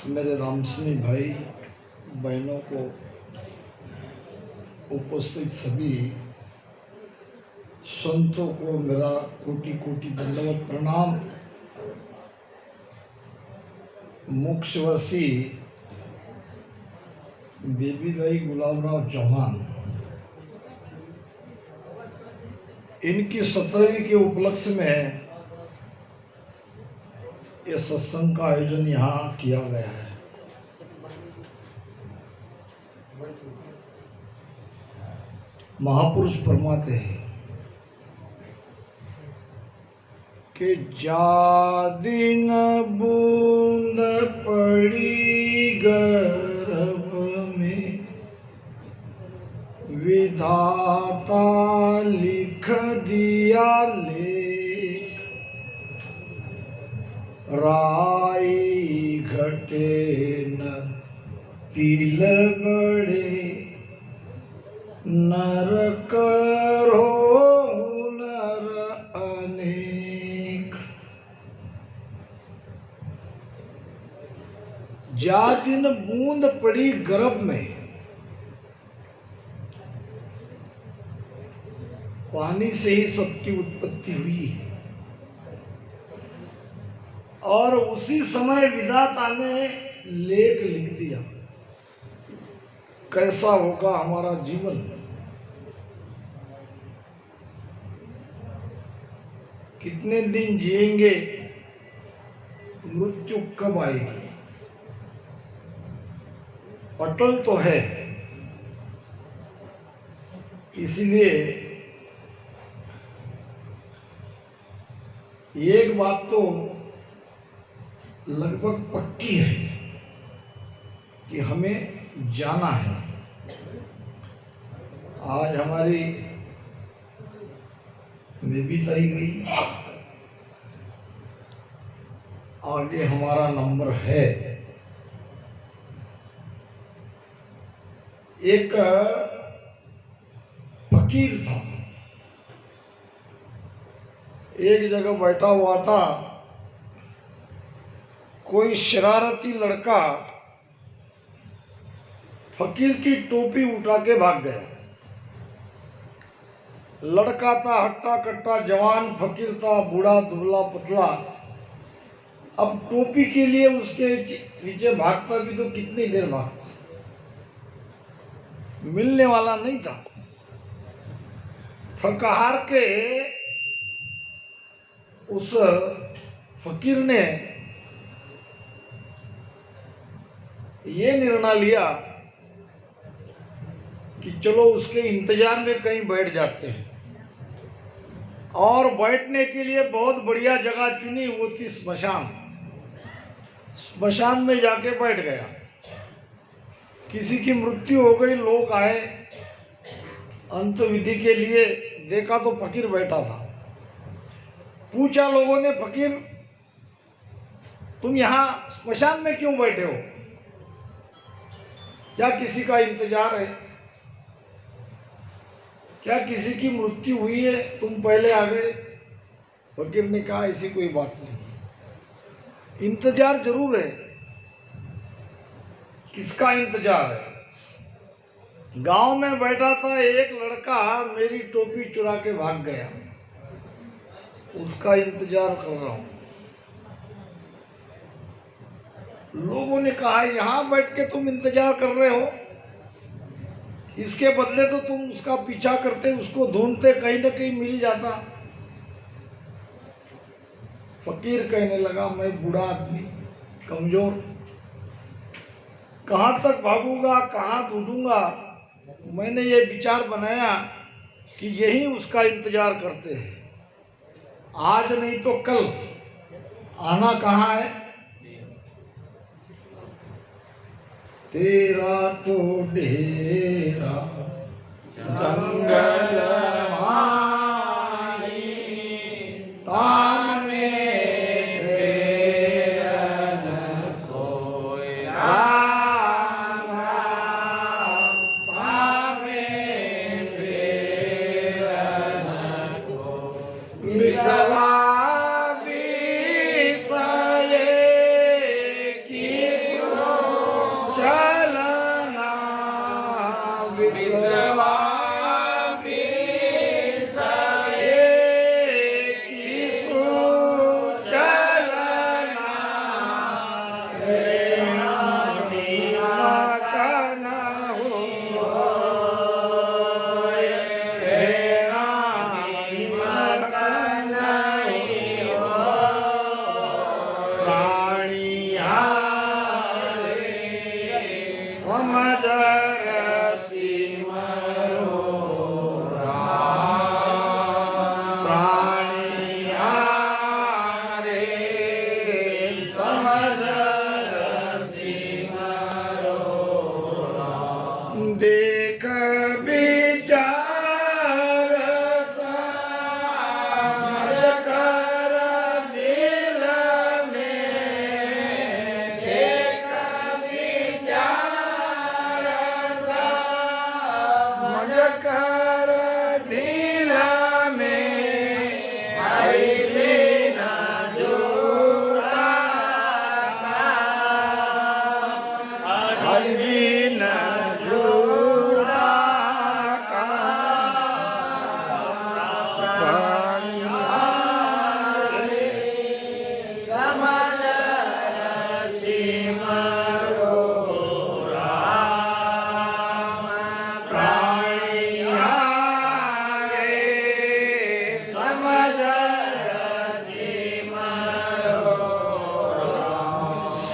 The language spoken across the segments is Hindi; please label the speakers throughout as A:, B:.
A: मेरे रामसिंह भाई बहनों को, उपस्थित सभी संतों को मेरा कोटि कोटि दंडवत प्रणाम। मुख्यवासी बेबी भाई गुलाबराव चौहान, इनकी 17वीं के उपलक्ष्य में यह सत्संग का आयोजन यहाँ किया गया है। महापुरुष फरमाते हैं कि जा दिन बूंद पड़ी गर्भ में, विधाता लिख दिया लेख, राई घटे न तिल बड़े, नर करो नर अनेक। जा दिन बूंद पड़ी गर्भ में, पानी से ही सबकी उत्पत्ति हुई है और उसी समय विधाता ने लेख लिख दिया कैसा होगा हमारा जीवन, कितने दिन जिएंगे, मृत्यु कब आएगी। अटल तो है, इसलिए एक बात तो लगभग पक्की है कि हमें जाना है। आज हमारी बेबी ताई गई, आगे हमारा नंबर है। एक फकीर था, एक जगह बैठा हुआ था, कोई शरारती लड़का फकीर की टोपी उठा के भाग गया। लड़का था हट्टा कट्टा जवान, फकीर था बूढ़ा दुबला पतला। अब टोपी के लिए उसके पीछे भागता भी तो कितनी देर भागता, मिलने वाला नहीं था। थक हार के उस फकीर ने ये निर्णय लिया कि चलो उसके इंतजार में कहीं बैठ जाते हैं, और बैठने के लिए बहुत बढ़िया जगह चुनी, वो थी स्मशान। स्मशान में जाके बैठ गया। किसी की मृत्यु हो गई, लोग आए अंत विधि के लिए, देखा तो फकीर बैठा था। पूछा लोगों ने, फकीर तुम यहाँ स्मशान में क्यों बैठे हो, क्या किसी का इंतजार है, क्या किसी की मृत्यु हुई है, तुम पहले आ गए। फकीर ने कहा ऐसी कोई बात नहीं, इंतजार जरूर है। किसका इंतजार है? गांव में बैठा था एक लड़का, मेरी टोपी चुरा के भाग गया, उसका इंतजार कर रहा हूं। लोगों ने कहा यहां बैठ के तुम इंतजार कर रहे हो, इसके बदले तो तुम उसका पीछा करते, उसको ढूंढते, कहीं ना कहीं मिल जाता। फकीर कहने लगा मैं बूढ़ा आदमी, कमजोर, कहां तक भागूंगा, कहां ढूंढूंगा। मैंने ये विचार बनाया कि यही उसका इंतजार करते हैं, आज नहीं तो कल। आना कहाँ है? तेरा तो डेरा जंगल माही, ताम में ढेर न कोई, राम राम ताम में ढेर न कोई, बिसवा बिसये की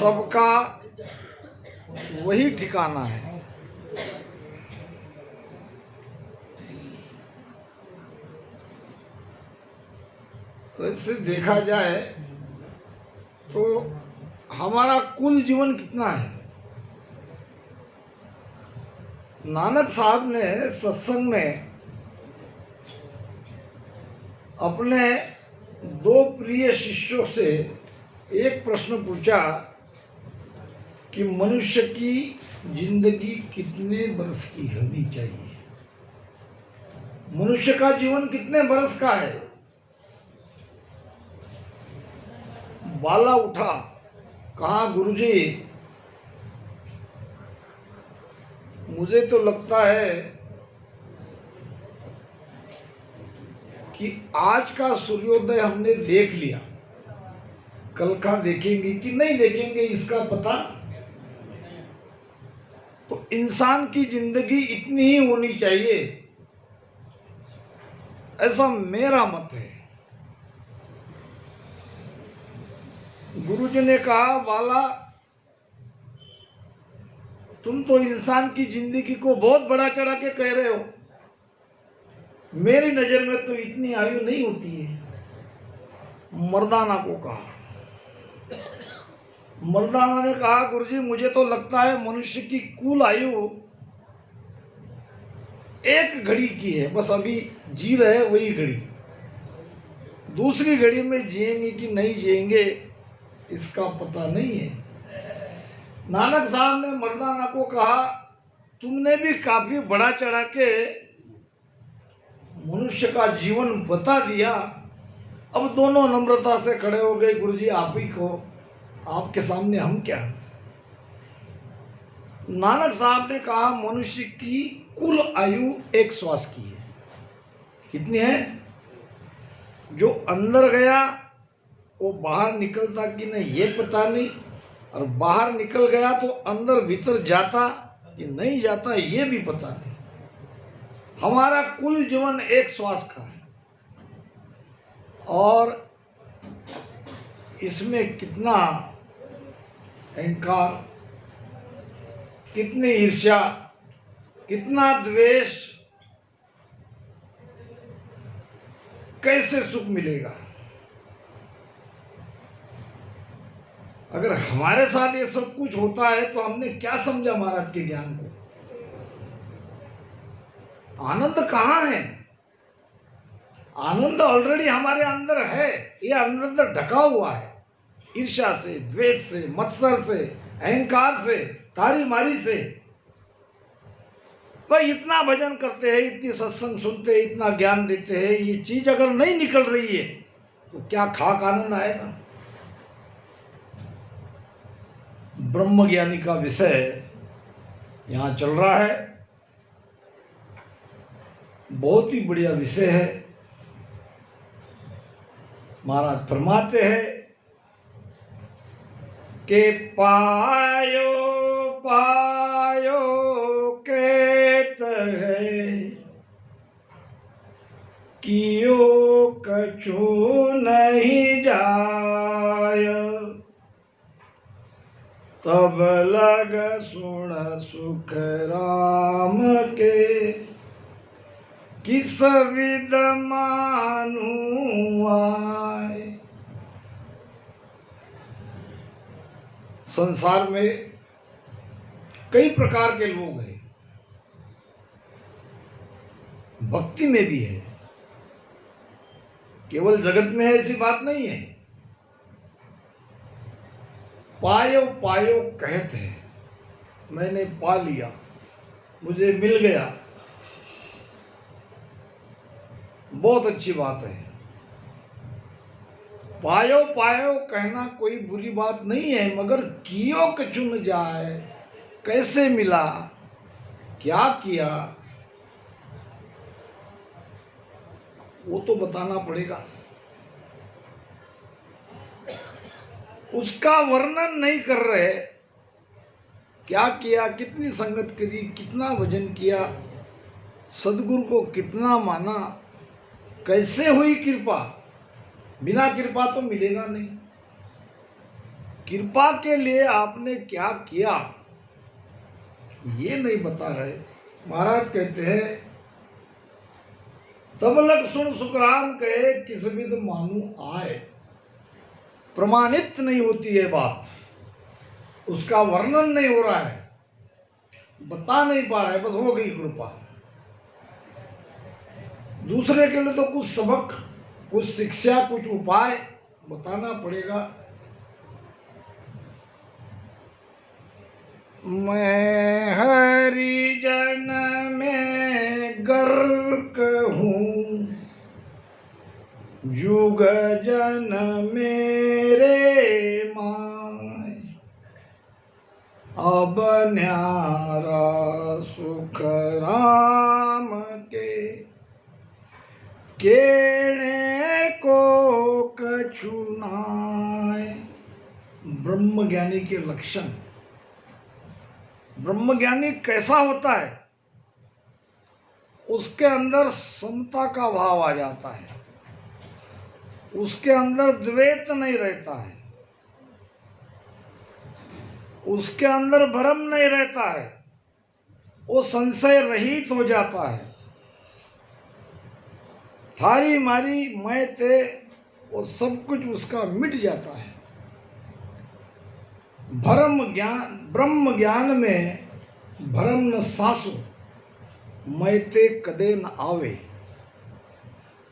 A: सबका वही ठिकाना है। वैसे देखा जाए तो हमारा कुल जीवन कितना है। नानक साहब ने सत्संग में अपने दो प्रिय शिष्यों से एक प्रश्न पूछा कि मनुष्य की जिंदगी कितने बरस की होनी चाहिए। मनुष्य का जीवन कितने बरस का है। बाला उठा, कहा गुरुजी मुझे तो लगता है कि आज का सूर्योदय हमने देख लिया, कल का देखेंगे कि नहीं देखेंगे इसका पता। तो इंसान की जिंदगी इतनी ही होनी चाहिए, ऐसा मेरा मत है। गुरुजी ने कहा बाला तुम तो इंसान की जिंदगी को बहुत बड़ा चढ़ा के कह रहे हो। मेरी नजर में तो इतनी आयु नहीं होती है। मर्दाना को कहा, मर्दाना ने कहा गुरुजी मुझे तो लगता है मनुष्य की कुल आयु एक घड़ी की है, बस अभी जी रहे वही घड़ी। दूसरी घड़ी में जिएंगे कि नहीं जिएंगे इसका पता नहीं है। नानक साहब ने मर्दाना को कहा तुमने भी काफी बड़ा चढ़ा के मनुष्य का जीवन बता दिया। अब दोनों नम्रता से खड़े हो गए, गुरुजी आप ही को, आपके सामने हम क्या। नानक साहब ने कहा मनुष्य की कुल आयु एक श्वास की है। कितनी है? जो अंदर गया वो बाहर निकलता कि नहीं ये पता नहीं, और बाहर निकल गया तो अंदर भीतर जाता कि नहीं जाता ये भी पता नहीं। हमारा कुल जीवन एक श्वास का है और इसमें कितना अहंकार, कितनी ईर्ष्या, कितना द्वेष, कैसे सुख मिलेगा। अगर हमारे साथ ये सब कुछ होता है तो हमने क्या समझा महाराज के ज्ञान को। आनंद कहाँ है? आनंद ऑलरेडी हमारे अंदर है, ये अंदर ढका हुआ है ईर्ष्या से, द्वेष से, मत्सर से, अहंकार से, तारी मारी से। भाई इतना भजन करते हैं, इतनी सत्संग सुनते हैं, इतना ज्ञान देते हैं, ये चीज अगर नहीं निकल रही है तो क्या खाक आनंद आएगा। ब्रह्म ज्ञानी का विषय यहाँ चल रहा है, बहुत ही बढ़िया विषय है। महाराज फरमाते हैं कि पायो पायो कहत है कियो कछु नहीं जाय, तब लग सुन सुख राम के किस विद मानू आए। संसार में कई प्रकार के लोग हैं, भक्ति में भी है, केवल जगत में है ऐसी बात नहीं है। पायो पायो कहते हैं, मैंने पा लिया, मुझे मिल गया, बहुत अच्छी बात है। पायो पायो कहना कोई बुरी बात नहीं है, मगर कियो कछु न जाए, कैसे मिला, क्या किया, वो तो बताना पड़ेगा। उसका वर्णन नहीं कर रहे, क्या किया, कितनी संगत करी, कितना भजन किया, सदगुरु को कितना माना, कैसे हुई कृपा। बिना कृपा तो मिलेगा नहीं। कृपा के लिए आपने क्या किया ये नहीं बता रहे। महाराज कहते हैं तब लग सुन सुखराम कहे किस विध मानू आए। प्रमाणित नहीं होती है बात, उसका वर्णन नहीं हो रहा है, बता नहीं पा रहा है, बस हो गई कृपा। दूसरे के लिए तो कुछ सबक, कुछ शिक्षा, कुछ उपाय बताना पड़ेगा। मैं हरिजन में गर्क हूँ, युग जन मेरे माय। अब न्यारा सुख राम के, केणे को कछु नाय। ब्रह्मज्ञानी के लक्षण। ब्रह्मज्ञानी कैसा होता है? उसके अंदर समता का भाव आ जाता है, उसके अंदर द्वैत नहीं रहता है, उसके अंदर भ्रम नहीं रहता है, वो संशय रहित हो जाता है। थारी मारी मैं ते, वो सब कुछ उसका मिट जाता है। ब्रह्म ज्ञान में भ्रम न सासु, मैं ते कदे न आवे।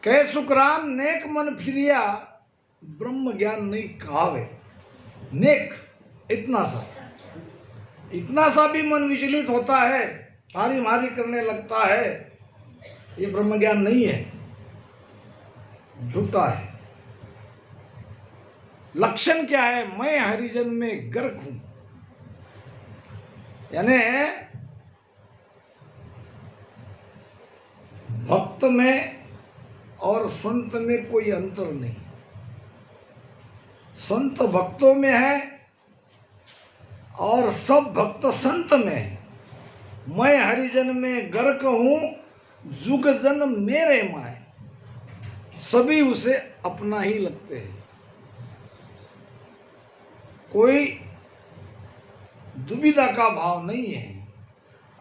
A: कह सुखराम नेक मन फिरिया, ब्रह्म ज्ञान नहीं कहावे। नेक इतना सा भी मन विचलित होता है, थारी मारी करने लगता है, ये ब्रह्म ज्ञान नहीं है, झूठा है। लक्षण क्या है? मैं हरिजन में गर्क हूं, यानी भक्त में और संत में कोई अंतर नहीं। संत भक्तों में है और सब भक्त संत में है। मैं हरिजन में गर्क हूं, जुग जन मेरे माय। सभी उसे अपना ही लगते हैं, कोई दुविधा का भाव नहीं है।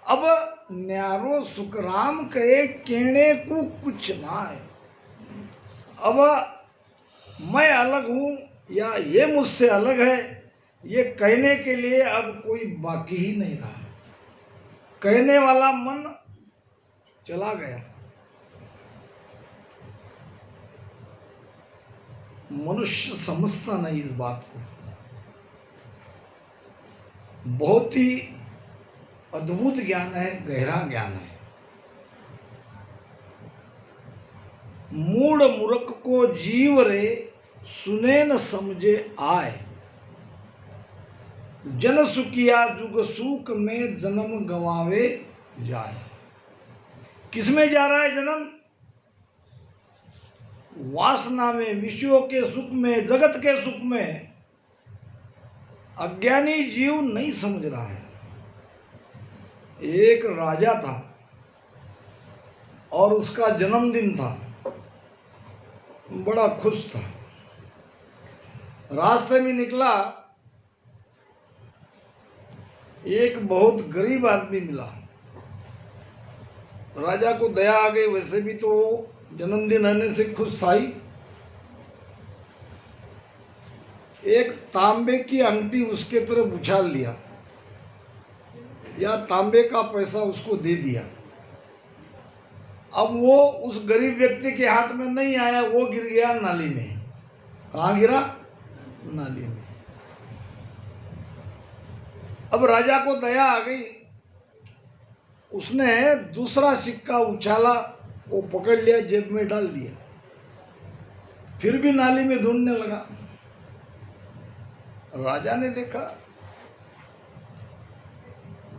A: अब न्यारो सुखराम कहे केणे को कुछ ना है। अब मैं अलग हूं या ये मुझसे अलग है, ये कहने के लिए अब कोई बाकी ही नहीं रहा। कहने वाला मन चला गया। मनुष्य समझता नहीं इस बात को। बहुत ही अद्भुत ज्ञान है, गहरा ज्ञान है। मूढ़ मूर्ख को जीव रे, सुने न समझे आए। जन सुखिया जुग सुख में, जन्म गवावे जाए। किसमें जा रहा है जन्म? वासना में, विषयों के सुख में, जगत के सुख में। अज्ञानी जीव नहीं समझ रहा है। एक राजा था और उसका जन्मदिन था, बड़ा खुश था। रास्ते में निकला, एक बहुत गरीब आदमी मिला। राजा को दया आ गई, वैसे भी तो जन्मदिन आने से खुश था ही। एक तांबे की अंगूठी उसके तरफ उछाल दिया या तांबे का पैसा उसको दे दिया। अब वो उस गरीब व्यक्ति के हाथ में नहीं आया, वो गिर गया नाली में। कहाँ गिरा? नाली में। अब राजा को दया आ गई, उसने दूसरा सिक्का उछाला, वो पकड़ लिया, जेब में डाल दिया, फिर भी नाली में ढूंढने लगा। राजा ने देखा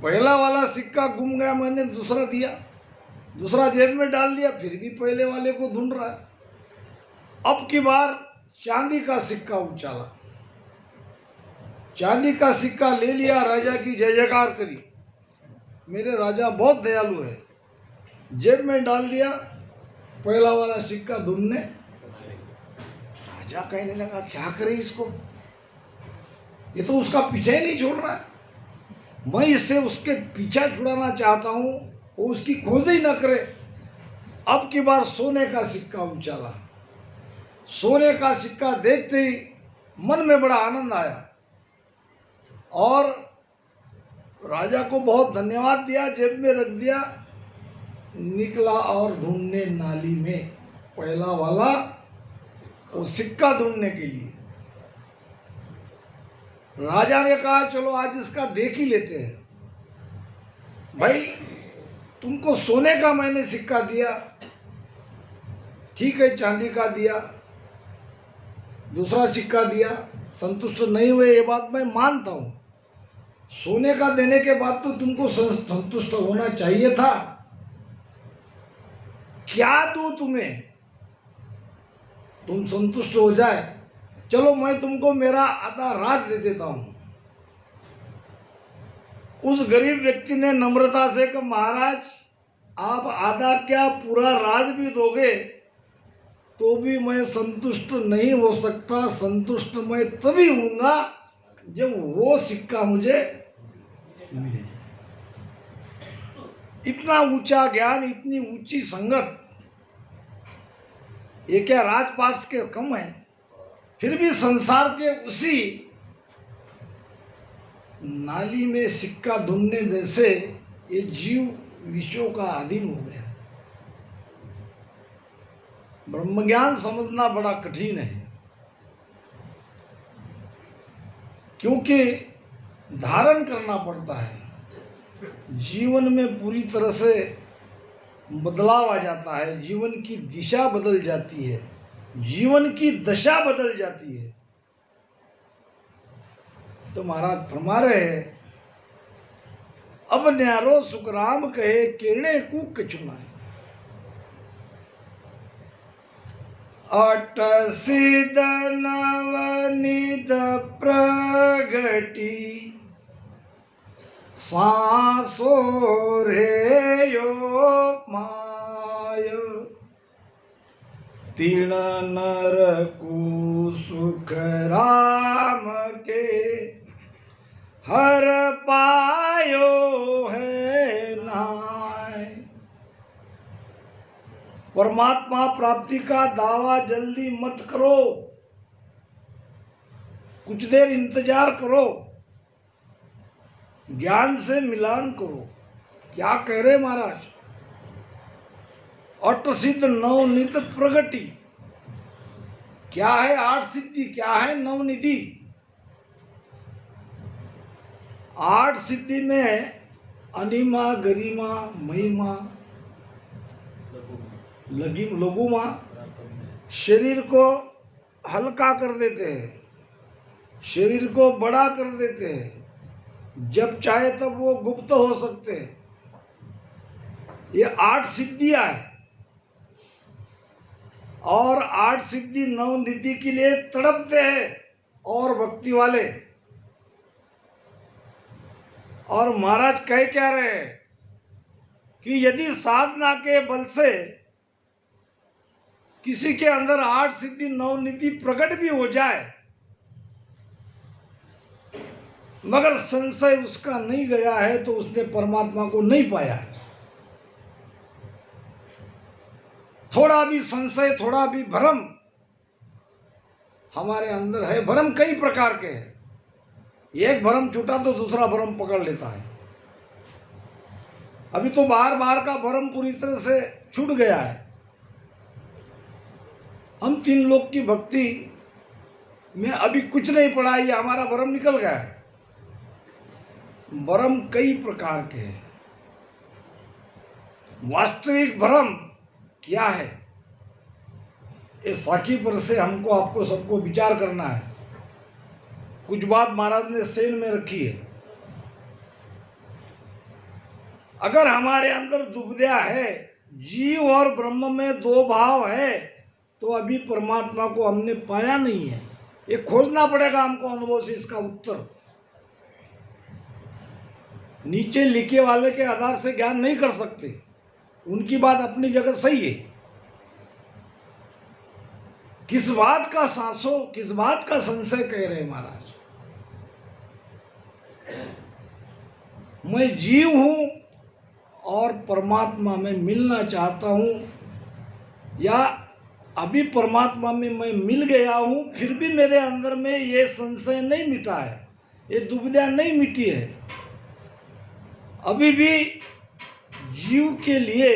A: पहला वाला सिक्का गुम गया, मैंने दूसरा दिया, दूसरा जेब में डाल दिया, फिर भी पहले वाले को ढूंढ रहा है। अब की बार चांदी का सिक्का उछाला, चांदी का सिक्का ले लिया, राजा की जय जयकार करी, मेरे राजा बहुत दयालु है। जेब में डाल दिया, पहला वाला सिक्का ढूंढने। राजा कहने लगा क्या करे इसको, ये तो उसका पीछा ही नहीं छोड़ रहा है। मैं इससे उसके पीछा छुड़ाना चाहता हूँ, वो उसकी खोज ही न करे। अब की बार सोने का सिक्का उछाला। सोने का सिक्का देखते ही मन में बड़ा आनंद आया और राजा को बहुत धन्यवाद दिया, जेब में रख दिया, निकला और ढूंढने नाली में पहला वाला वो सिक्का ढूंढने के लिए। राजा ने कहा चलो आज इसका देख ही लेते हैं। भाई तुमको सोने का मैंने सिक्का दिया, ठीक है, चांदी का दिया, दूसरा सिक्का दिया, संतुष्ट नहीं हुए ये बात मैं मानता हूं। सोने का देने के बाद तो तुमको संतुष्ट होना चाहिए था। क्या दूं तुम्हें, तुम संतुष्ट हो जाए। चलो मैं तुमको मेरा आधा राज दे देता हूं। उस गरीब व्यक्ति ने नम्रता से कहा महाराज आप आधा क्या पूरा राज भी दोगे तो भी मैं संतुष्ट नहीं हो सकता। संतुष्ट मैं तभी होऊंगा जब वो सिक्का मुझे मिले। इतना ऊंचा ज्ञान, इतनी ऊंची संगत, ये क्या राजपाट के कम है। फिर भी संसार के उसी नाली में सिक्का ढूंढने जैसे ये जीव विषयों का अधीन हो गया। ब्रह्मज्ञान समझना बड़ा कठिन है, क्योंकि धारण करना पड़ता है। जीवन में पूरी तरह से बदलाव आ जाता है, जीवन की दिशा बदल जाती है, जीवन की दशा बदल जाती है। तो महाराज फरमा रहे हैं अब न्यारो सुखराम कहे केणे कू कचुनाए। अट सिद्ध नवनिध प्रगति सांसो रे यो माय। तीन नर को सुख राम के हर पायो है नाय। परमात्मा प्राप्ति का दावा जल्दी मत करो, कुछ देर इंतजार करो, ज्ञान से मिलान करो। क्या कह रहे महाराज, अट सिद्ध नवनिध प्रगति। क्या है आठ सिद्धि, क्या है नवनिधि। आठ सिद्धि में अनिमा, गरिमा, महिमा, लघुमा, शरीर को हल्का कर देते हैं, शरीर को बड़ा कर देते हैं, जब चाहे तब वो गुप्त हो सकते हैं। ये आठ सिद्धियां हैं और आठ सिद्धि नवनिधि के लिए तड़पते हैं और भक्ति वाले। और महाराज कह क्या रहे हैं कि यदि साधना के बल से किसी के अंदर आठ सिद्धि नवनिधि प्रकट भी हो जाए मगर संशय उसका नहीं गया है तो उसने परमात्मा को नहीं पाया है। थोड़ा भी संशय, थोड़ा भी भ्रम हमारे अंदर है। भ्रम कई प्रकार के हैं, एक भ्रम छूटा तो दूसरा भ्रम पकड़ लेता है। अभी तो बाहर बाहर का भ्रम पूरी तरह से छूट गया है। हम तीन लोग की भक्ति में अभी कुछ नहीं पड़ा, ये हमारा भ्रम निकल गया है। भ्रम कई प्रकार के हैं। वास्तविक भ्रम क्या है, इस साखी पर से हमको आपको सबको विचार करना है। कुछ बात महाराज ने सेन में रखी है। अगर हमारे अंदर दुविधा है, जीव और ब्रह्म में दो भाव है, तो अभी परमात्मा को हमने पाया नहीं है। ये खोजना पड़ेगा हमको अनुभव से इसका उत्तर। नीचे लिखे वाले के आधार से ज्ञान नहीं कर सकते, उनकी बात अपनी जगह सही है। किस बात का सांसो, किस बात का संशय कह रहे महाराज। मैं जीव हूँ और परमात्मा में मिलना चाहता हूँ, या अभी परमात्मा में मैं मिल गया हूँ, फिर भी मेरे अंदर में ये संशय नहीं मिटा है, ये दुविधा नहीं मिटी है। अभी भी जीव के लिए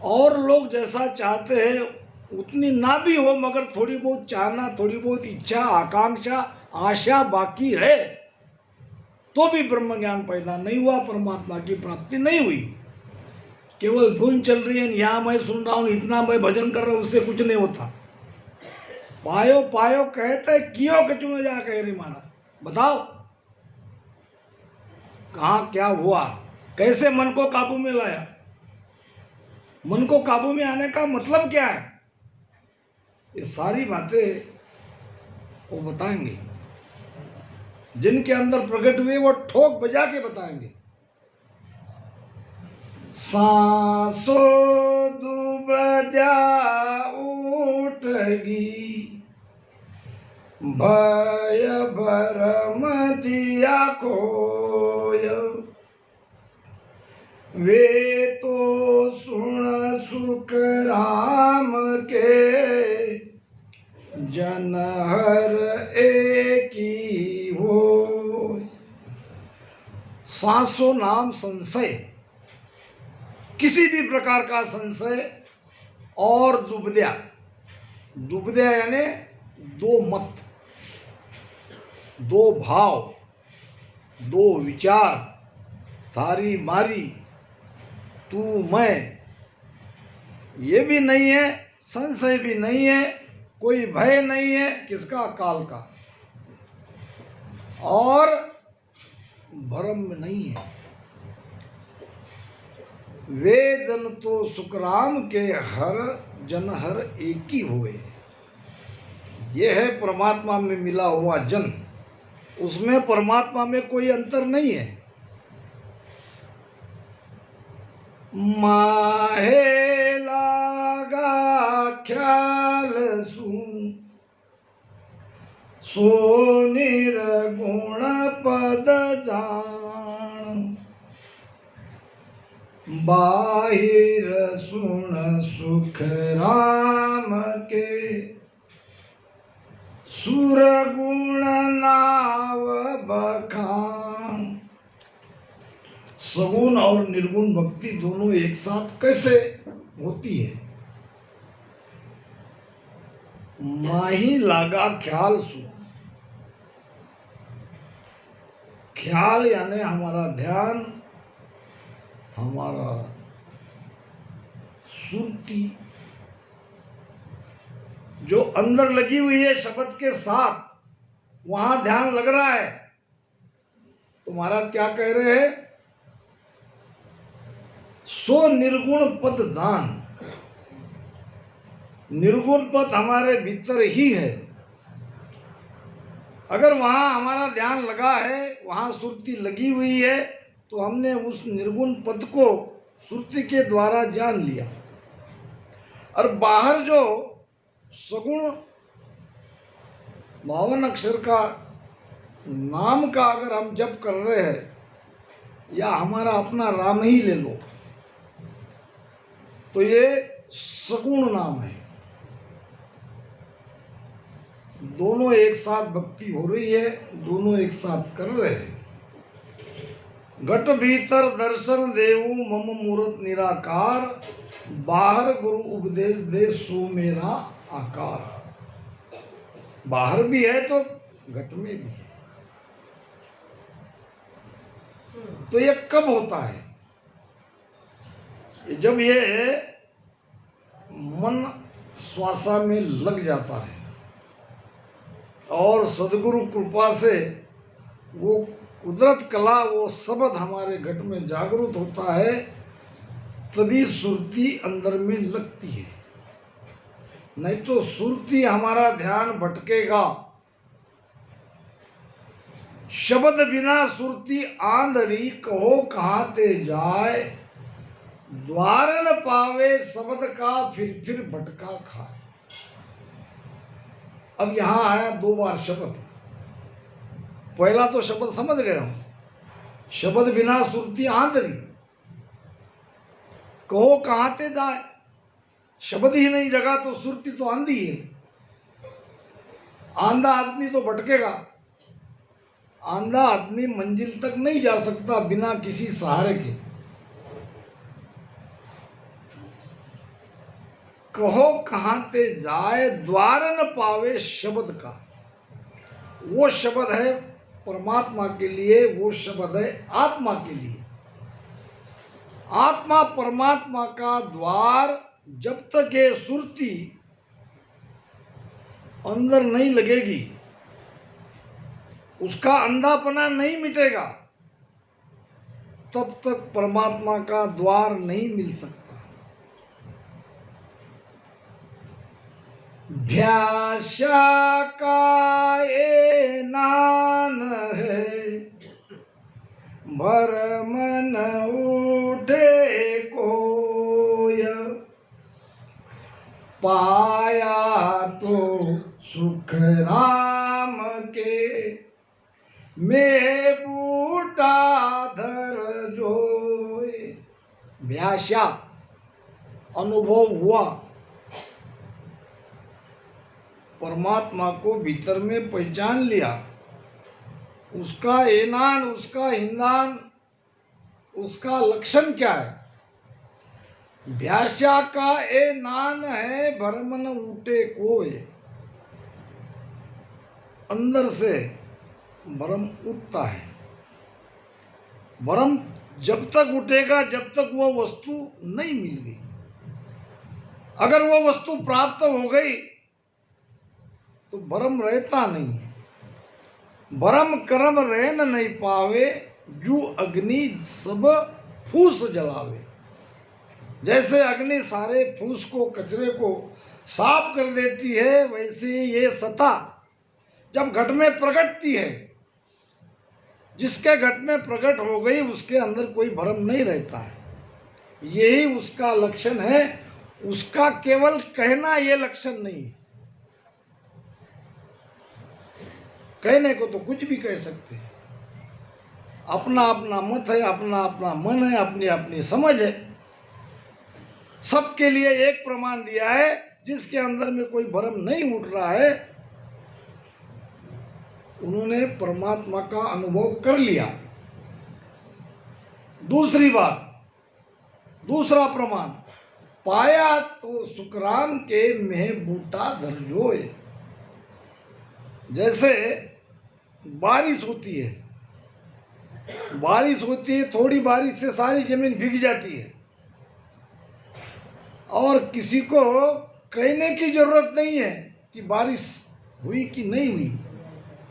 A: और लोग जैसा चाहते हैं उतनी ना भी हो, मगर थोड़ी बहुत चाहना, थोड़ी बहुत इच्छा, आकांक्षा, आशा बाकी है, तो भी ब्रह्म ज्ञान पैदा नहीं हुआ, परमात्मा की प्राप्ति नहीं हुई। केवल धुन चल रही है, यहाँ मैं सुन रहा हूँ, इतना मैं भजन कर रहा हूँ, उससे कुछ नहीं होता। पायो पायो कहते कियो कचू में जा कह रही मारा, बताओ कहाँ क्या हुआ, कैसे मन को काबू में लाया। मन को काबू में आने का मतलब क्या है, ये सारी बातें वो बताएंगे। जिनके अंदर प्रकट हुए वो ठोक बजा के बताएंगे। सांसो दुबजा उठगी, भय भरम दिया खोय, वे तो सुन सुख राम के, जन हर एकी हो। सांसो नाम संशय, किसी भी प्रकार का संशय, और दुबद्या, दुबद्या यानी दो मत, दो भाव, दो विचार, थारी मारी, तू मैं, ये भी नहीं है, संशय भी नहीं है, कोई भय नहीं है, किसका, काल का, और भ्रम नहीं है। वे जन तो सुखराम के हर जन हर एक ही हुए। ये है परमात्मा में मिला हुआ जन, उसमें परमात्मा में कोई अंतर नहीं है। माहे लागा ख्याल सुन, सो निर्गुण पद जान, बाहिर सुन सुख राम के, सुर गुण नाव बखान। सगुण और निर्गुण भक्ति दोनों एक साथ कैसे होती है। माही लागा ख्याल सु, ख्याल यानी हमारा ध्यान, हमारा सुरती जो अंदर लगी हुई है शब्द के साथ, वहां ध्यान लग रहा है। तो महाराज क्या कह रहे हैं, सो निर्गुण पद जान। निर्गुण पद हमारे भीतर ही है। अगर वहां हमारा ध्यान लगा है, वहां सुरती लगी हुई है, तो हमने उस निर्गुण पद को सुरती के द्वारा जान लिया। और बाहर जो सगुण 52 अक्षर का नाम का अगर हम जप कर रहे हैं, या हमारा अपना राम ही ले लो, तो ये सगुण नाम है। दोनों एक साथ भक्ति हो रही है, दोनों एक साथ कर रहे हैं। घट भीतर दर्शन देवु मम मूर्त निराकार, बाहर गुरु उपदेश दे सो मेरा आकार। बाहर भी है तो घट में भी है। तो ये कब होता है, जब ये मन श्वासा में लग जाता है और सदगुरु कृपा से वो कुदरत कला, वो शब्द हमारे घट में जागृत होता है, तभी सुरती अंदर में लगती है। नहीं तो सुरती हमारा ध्यान भटकेगा। शब्द बिना सुरती आंधरी, कहो कहाँ ते जाए, द्वार न पावे शब्द का, फिर भटका खाए। अब यहां आया 2 बार शब्द। पहला तो शब्द समझ गए हो, शब्द बिना सुरती आंधरी, कहो कहाँ ते जाए। शब्द ही नहीं जगा तो सुरती तो आंधी है। आंधा आदमी तो भटकेगा। आंधा आदमी मंजिल तक नहीं जा सकता बिना किसी सहारे के। कहो कहाँ ते जाए द्वार न पावे शब्द का। वो शब्द है परमात्मा के लिए, वो शब्द है आत्मा के लिए। आत्मा परमात्मा का द्वार जब तक ये सुरती अंदर नहीं लगेगी, उसका अंधापना नहीं मिटेगा, तब तक परमात्मा का द्वार नहीं मिल सकता। भ्यासा का ये नान है, भरम न उठे कोय। पाया तो सुख राम के, मैं बूटा धर जोय। भ्यासा अनुभव हुआ, परमात्मा को भीतर में पहचान लिया, उसका ऐनान, उसका हिंदान, उसका लक्षण क्या है। भ्यासा का ऐनान है, भरम न उठे कोय। अंदर से भरम उठता है। भरम जब तक उठेगा जब तक वो वस्तु नहीं मिल गई। अगर वो वस्तु प्राप्त हो गई तो भरम रहता नहीं है। भरम कर्म रहन नहीं पावे, जू अग्नि सब फूस जलावे। जैसे अग्नि सारे फूस को, कचरे को साफ कर देती है, वैसे ये सत्ता जब घट में प्रकटती है, जिसके घट में प्रकट हो गई उसके अंदर कोई भरम नहीं रहता है। यही उसका लक्षण है। उसका केवल कहना ये लक्षण नहीं है। कहने को तो कुछ भी कह सकते हैं, अपना अपना मत है, अपना अपना मन है, अपनी अपनी समझ है। सबके लिए एक प्रमाण दिया है, जिसके अंदर में कोई भरम नहीं उठ रहा है, उन्होंने परमात्मा का अनुभव कर लिया। दूसरी बात, दूसरा प्रमाण, पाया तो सुखराम के मेह बूटा धरजोय। जैसे बारिश होती है, बारिश होती है, थोड़ी बारिश से सारी जमीन भीग जाती है और किसी को कहने की जरूरत नहीं है कि बारिश हुई कि नहीं हुई,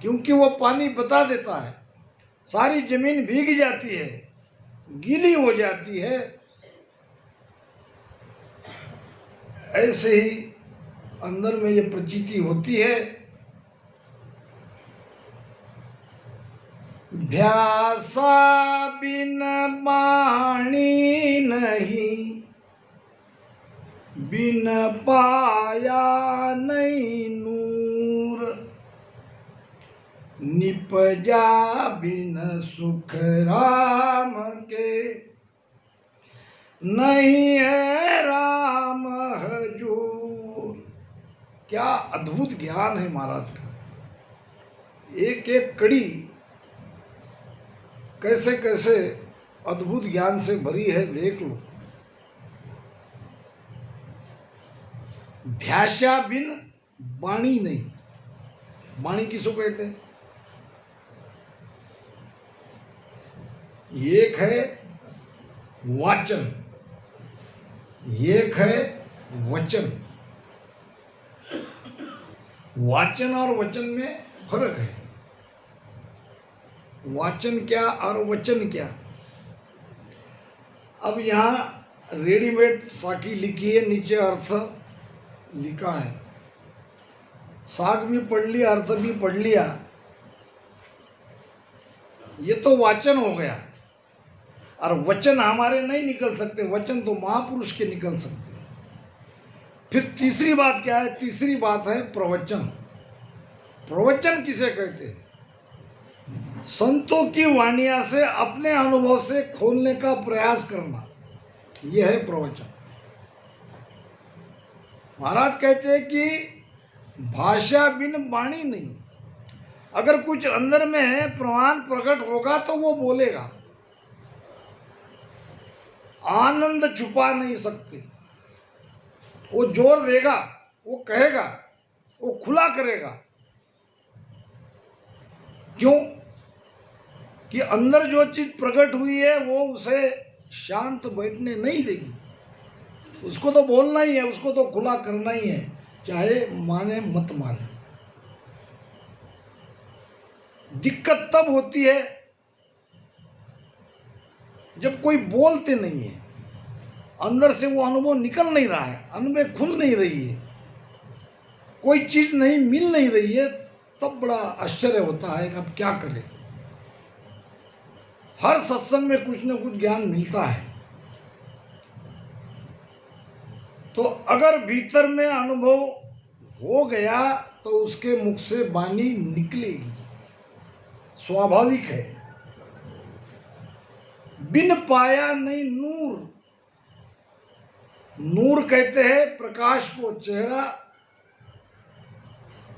A: क्योंकि वो पानी बता देता है। सारी जमीन भीग जाती है, गीली हो जाती है। ऐसे ही अंदर में ये प्रतीति होती है। भ्यासा बिन बाणी नहीं, बिन पाया नहीं नूर। निपजा बिन सुख राम के, नहीं है राम हजूर। क्या अद्भुत ज्ञान है महाराज का। एक एक कड़ी कैसे कैसे अद्भुत ज्ञान से भरी है, देख लो। भ्यासा बिन बाणी नहीं। बाणी किसको कहते हैं? एक है वाचन, एक है वचन। वाचन और वचन में फर्क है। वाचन क्या और वचन क्या? अब यहाँ रेडीमेड साखी लिखी है, नीचे अर्थ लिखा है। साख भी पढ़ लिया, अर्थ भी पढ़ लिया, ये तो वाचन हो गया। और वचन हमारे नहीं निकल सकते, वचन तो महापुरुष के निकल सकते हैं। फिर तीसरी बात क्या है? तीसरी बात है प्रवचन। प्रवचन किसे कहते हैं? संतों की वाणियां से अपने अनुभव से खोलने का प्रयास करना, यह है प्रवचन। महाराज कहते हैं कि भाषा बिन वाणी नहीं। अगर कुछ अंदर में प्रमाण प्रकट होगा तो वो बोलेगा। आनंद छुपा नहीं सकते। वो जोर देगा, वो कहेगा, वो खुला करेगा। क्यों? कि अंदर जो चीज प्रकट हुई है वो उसे शांत बैठने नहीं देगी। उसको तो बोलना ही है, उसको तो खुला करना ही है, चाहे माने मत माने। दिक्कत तब होती है जब कोई बोलते नहीं है, अंदर से वो अनुभव निकल नहीं रहा है, अनुभव खुल नहीं रही है, कोई चीज नहीं मिल नहीं रही है, तब बड़ा आश्चर्य होता है कि अब क्या करें। हर सत्संग में कुछ न कुछ ज्ञान मिलता है। तो अगर भीतर में अनुभव हो गया तो उसके मुख से वाणी निकलेगी, स्वाभाविक है। बिन पाया नहीं नूर। नूर कहते हैं प्रकाश को। चेहरा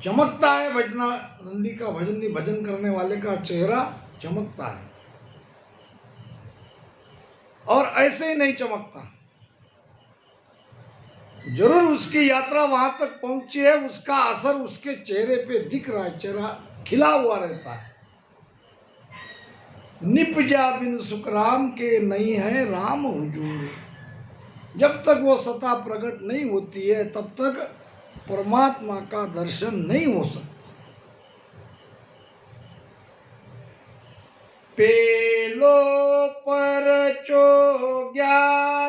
A: चमकता है, भजना नंदी का भजन करने वाले का चेहरा चमकता है, और ऐसे ही नहीं चमकता। जरूर उसकी यात्रा वहां तक पहुंची है, उसका असर उसके चेहरे पे दिख रहा है, चेहरा खिला हुआ रहता है। निपजा बिन सुखराम के नहीं है राम हुजूर। जब तक वो सत्ता प्रकट नहीं होती है तब तक परमात्मा का दर्शन नहीं हो सकता। पेलो परचो ज्ञान